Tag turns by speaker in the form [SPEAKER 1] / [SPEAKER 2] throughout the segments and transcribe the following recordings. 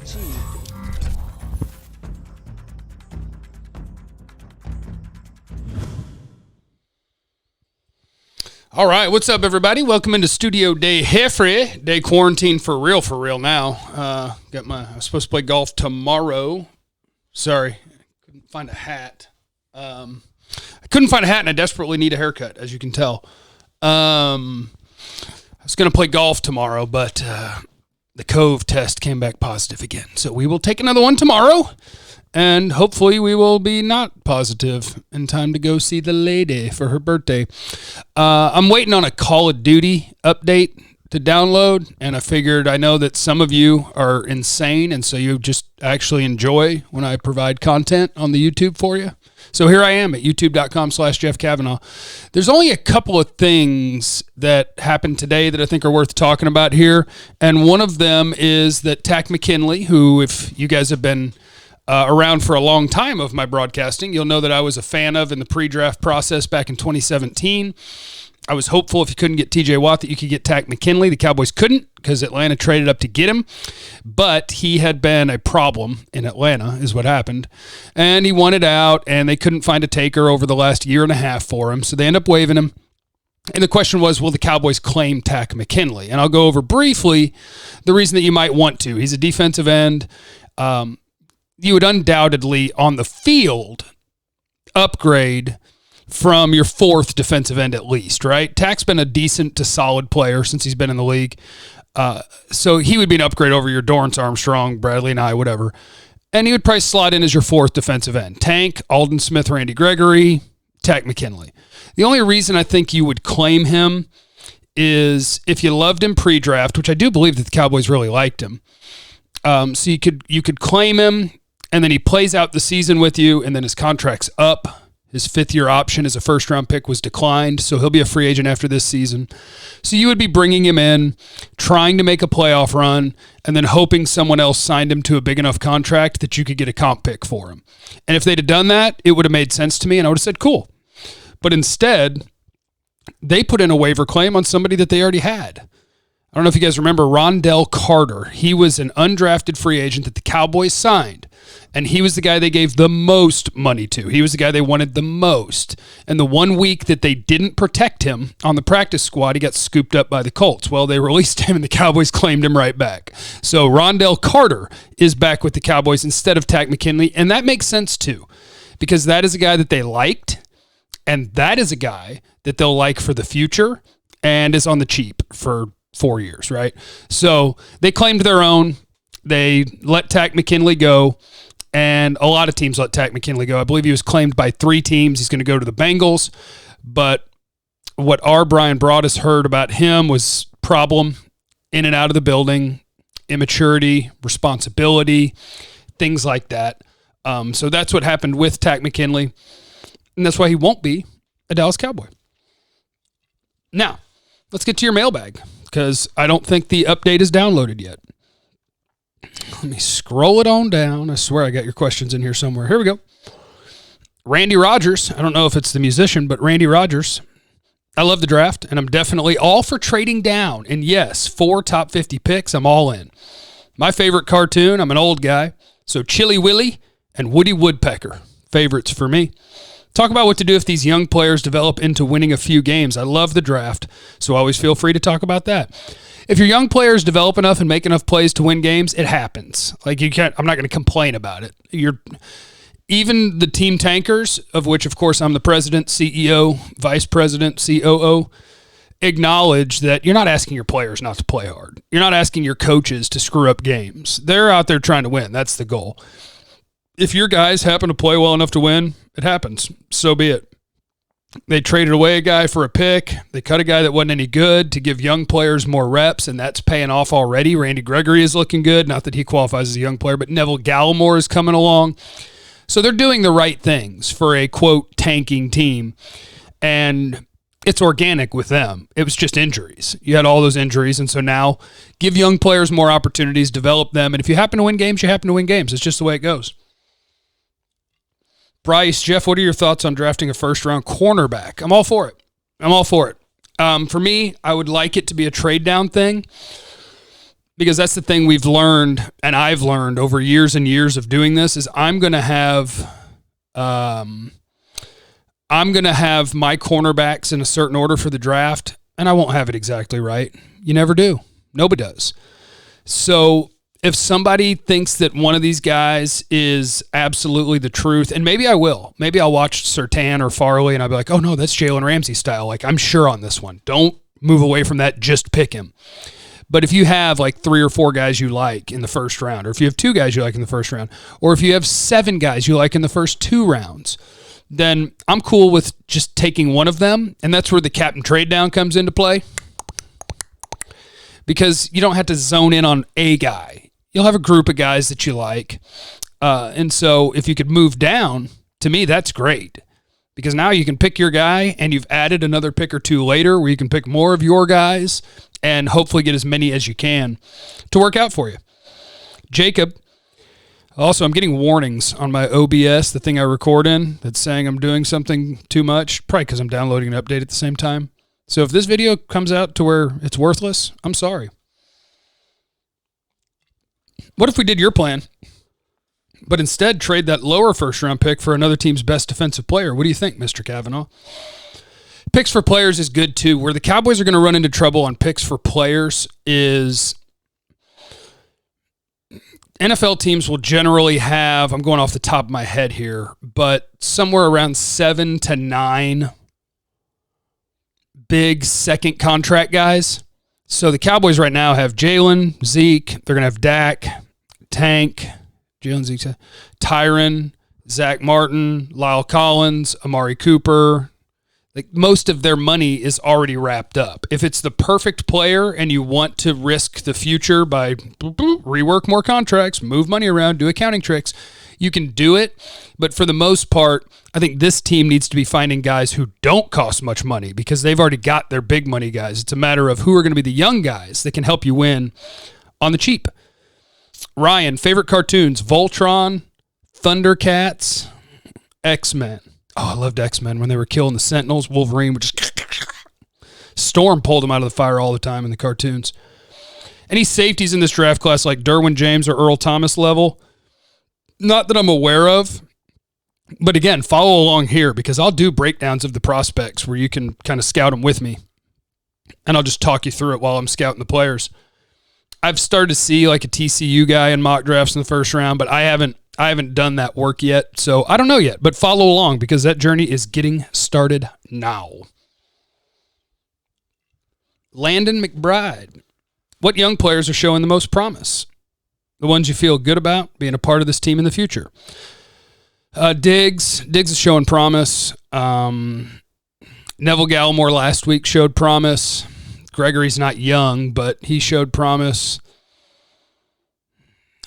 [SPEAKER 1] achieved.
[SPEAKER 2] All right, what's up, everybody? Welcome into Studio Day Jeffrey. Day quarantine for real now. I was supposed to play golf tomorrow. Sorry, couldn't find a hat. I couldn't find a hat, and I desperately need a haircut, as you can tell. I was going to play golf tomorrow, but the Cove test came back positive again. So we will take another one tomorrow, and hopefully we will be not positive in time to go see the lady for her birthday. I'm waiting on a Call of Duty update to download, and I know that some of you are insane, and so you just actually enjoy when I provide content on the YouTube for you. So here I am at youtube.com/Jeff Kavanaugh. There's only a couple of things that happened today that I think are worth talking about here, and one of them is that Takk McKinley, who, if you guys have been around for a long time of my broadcasting, you'll know that I was a fan of in the pre-draft process back in 2017. I was hopeful if you couldn't get TJ Watt that you could get Takk McKinley. The Cowboys couldn't because Atlanta traded up to get him, but he had been a problem in Atlanta is what happened, and he wanted out, and they couldn't find a taker over the last year and a half for him, so they end up waiving him. And the question was, will the Cowboys claim Takk McKinley? And I'll go over briefly the reason that you might want to. He's a defensive end. You would undoubtedly, on the field, upgrade from your fourth defensive end at least, right? Tack's been a decent to solid player since he's been in the league. So he would be an upgrade over your Dorrance Armstrong, Bradley Nye, whatever. And he would probably slot in as your fourth defensive end. Tank, Alden Smith, Randy Gregory, Takk McKinley. The only reason I think you would claim him is if you loved him pre-draft, which I do believe that the Cowboys really liked him. So you could claim him, and then he plays out the season with you, and then his contract's up. His fifth-year option as a first-round pick was declined, so he'll be a free agent after this season. So you would be bringing him in, trying to make a playoff run, and then hoping someone else signed him to a big enough contract that you could get a comp pick for him. And if they'd have done that, it would have made sense to me, and I would have said, cool. But instead, they put in a waiver claim on somebody that they already had. I don't know if you guys remember Rondell Carter. He was an undrafted free agent that the Cowboys signed, and he was the guy they gave the most money to. He was the guy they wanted the most. And the 1 week that they didn't protect him on the practice squad, he got scooped up by the Colts. Well, they released him, and the Cowboys claimed him right back. So Rondell Carter is back with the Cowboys instead of Takk McKinley, and that makes sense too, because that is a guy that they liked, and that is a guy that they'll like for the future and is on the cheap for 4 years, right? So they claimed their own. They let Takk McKinley go, and a lot of teams let Takk McKinley go. I believe he was claimed by 3 teams. He's going to go to the Bengals, but what our Brian Broaddus heard about him was problem in and out of the building, immaturity, responsibility, things like that. So that's what happened with Takk McKinley, and that's why he won't be a Dallas Cowboy. Now, let's get to your mailbag, because I don't think the update is downloaded yet. Let me scroll it on down. I swear I got your questions in here somewhere. Here we go. Randy Rogers. I don't know if it's the musician, but Randy Rogers. I love the draft, and I'm definitely all for trading down. And yes, 4 top 50 picks, I'm all in. My favorite cartoon, I'm an old guy, so Chilly Willy and Woody Woodpecker, favorites for me. Talk about what to do if these young players develop into winning a few games. I love the draft, so always feel free to talk about that. If your young players develop enough and make enough plays to win games, it happens. Like, you can't. I'm not going to complain about it. Even the team tankers, of which, of course, I'm the president, CEO, vice president, COO, acknowledge that you're not asking your players not to play hard. You're not asking your coaches to screw up games. They're out there trying to win. That's the goal. If your guys happen to play well enough to win, it happens. So be it. They traded away a guy for a pick. They cut a guy that wasn't any good to give young players more reps, and that's paying off already. Randy Gregory is looking good. Not that he qualifies as a young player, but Neville Gallimore is coming along. So they're doing the right things for a, quote, tanking team, and it's organic with them. It was just injuries. You had all those injuries, and so now give young players more opportunities, develop them, and if you happen to win games, you happen to win games. It's just the way it goes. Bryce, Jeff, what are your thoughts on drafting a first-round cornerback? I'm all for it. For me, I would like it to be a trade-down thing. because that's the thing we've learned, and I've learned over years and years of doing this, is I'm going to have my cornerbacks in a certain order for the draft, and I won't have it exactly right. You never do. Nobody does. So if somebody thinks that one of these guys is absolutely the truth, and maybe I will. Maybe I'll watch Surtain or Farley, and I'll be like, oh, no, that's Jalen Ramsey style. Like, I'm sure on this one. Don't move away from that. Just pick him. But if you have like 3 or 4 guys you like in the first round, or if you have 2 guys you like in the first round, or if you have 7 guys you like in the first 2 rounds, then I'm cool with just taking one of them, and that's where the captain trade down comes into play, because you don't have to zone in on a guy. You'll have a group of guys that you like, and so if you could move down, to me, that's great, because now you can pick your guy, and you've added another pick or 2 later where you can pick more of your guys and hopefully get as many as you can to work out for you. Jacob, also, I'm getting warnings on my OBS, the thing I record in, that's saying I'm doing something too much, probably because I'm downloading an update at the same time. So if this video comes out to where it's worthless, I'm sorry. What if we did your plan, but instead trade that lower first-round pick for another team's best defensive player? What do you think, Mr. Kavanaugh? Picks for players is good, too. Where the Cowboys are going to run into trouble on picks for players is NFL teams will generally have, I'm going off the top of my head here, but somewhere around 7 to 9 big second contract guys. So the Cowboys right now have Jalen, Zeke, they're going to have Dak, Tank, Jalen, Zeke, Tyron, Zach Martin, Lyle Collins, Amari Cooper. Like, most of their money is already wrapped up. If it's the perfect player and you want to risk the future by rework more contracts, move money around, do accounting tricks, you can do it. But for the most part, I think this team needs to be finding guys who don't cost much money, because they've already got their big money guys. It's a matter of who are going to be the young guys that can help you win on the cheap. Ryan, favorite cartoons: Voltron, Thundercats, X-Men. Oh, I loved X-Men when they were killing the Sentinels. Wolverine would just... Storm pulled them out of the fire all the time in the cartoons. Any safeties in this draft class like Derwin James or Earl Thomas level? Not that I'm aware of. But again, follow along here, because I'll do breakdowns of the prospects where you can kind of scout them with me. And I'll just talk you through it while I'm scouting the players. I've started to see like a TCU guy in mock drafts in the first round, but I haven't done that work yet, so I don't know yet, but follow along, because that journey is getting started now. Landon McBride. What young players are showing the most promise? The ones you feel good about being a part of this team in the future. Diggs is showing promise. Neville Gallimore last week showed promise. Gregory's not young, but he showed promise.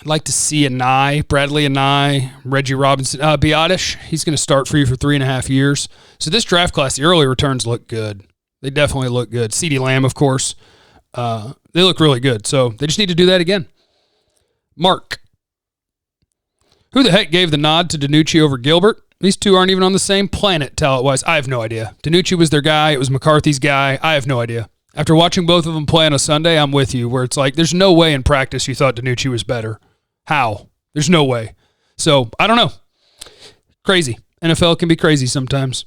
[SPEAKER 2] I'd like to see Bradley Anai, Reggie Robinson. Biotish, he's going to start for you for 3.5 years. So this draft class, the early returns look good. They definitely look good. CeeDee Lamb, of course. They look really good. So they just need to do that again. Mark. Who the heck gave the nod to DiNucci over Gilbert? These two aren't even on the same planet, talent-wise. I have no idea. DiNucci was their guy. It was McCarthy's guy. I have no idea. After watching both of them play on a Sunday, I'm with you, where it's like, there's no way in practice you thought DiNucci was better. How? There's no way. So, I don't know. Crazy. NFL can be crazy sometimes.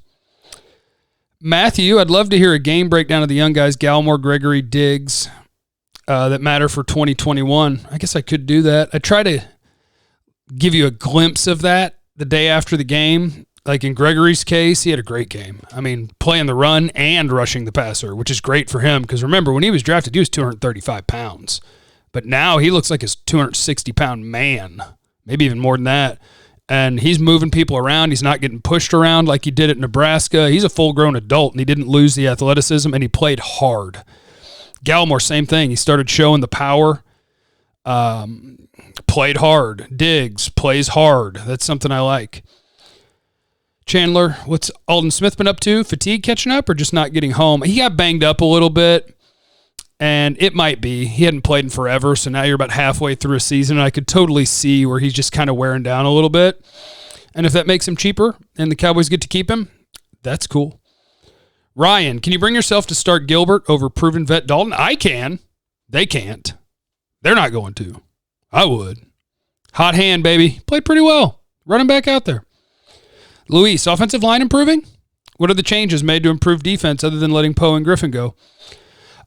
[SPEAKER 2] Matthew, I'd love to hear a game breakdown of the young guys, Gallimore, Gregory, Diggs, that matter for 2021. I guess I could do that. I try to give you a glimpse of that the day after the game. Like in Gregory's case, he had a great game. I mean, playing the run and rushing the passer, which is great for him, because remember, when he was drafted, he was 235 pounds. But now he looks like a 260-pound man, maybe even more than that. And he's moving people around. He's not getting pushed around like he did at Nebraska. He's a full-grown adult, and he didn't lose the athleticism, and he played hard. Gallimore, same thing. He started showing the power, played hard. Diggs plays hard. That's something I like. Chandler, what's Alden Smith been up to? Fatigue catching up or just not getting home? He got banged up a little bit, and it might be. He hadn't played in forever, so now you're about halfway through a season, and I could totally see where he's just kind of wearing down a little bit. And if that makes him cheaper and the Cowboys get to keep him, that's cool. Ryan, can you bring yourself to start Gilbert over proven vet Dalton? I can. They can't. They're not going to. I would. Hot hand, baby. Played pretty well. Running back out there. Luis, offensive line improving? What are the changes made to improve defense other than letting Poe and Griffin go?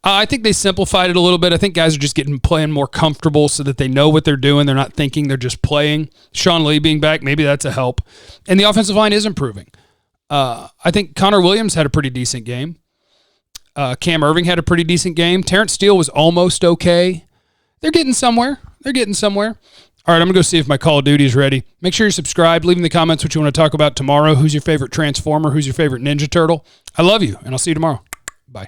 [SPEAKER 2] I think they simplified it a little bit. I think guys are just playing more comfortable so that they know what they're doing. They're not thinking, they're just playing. Sean Lee being back, maybe that's a help. And the offensive line is improving. I think Connor Williams had a pretty decent game. Cam Irving had a pretty decent game. Terrence Steele was almost okay. They're getting somewhere. All right, I'm going to go see if my Call of Duty is ready. Make sure you're subscribed. Leave in the comments what you want to talk about tomorrow. Who's your favorite Transformer? Who's your favorite Ninja Turtle? I love you, and I'll see you tomorrow. Bye.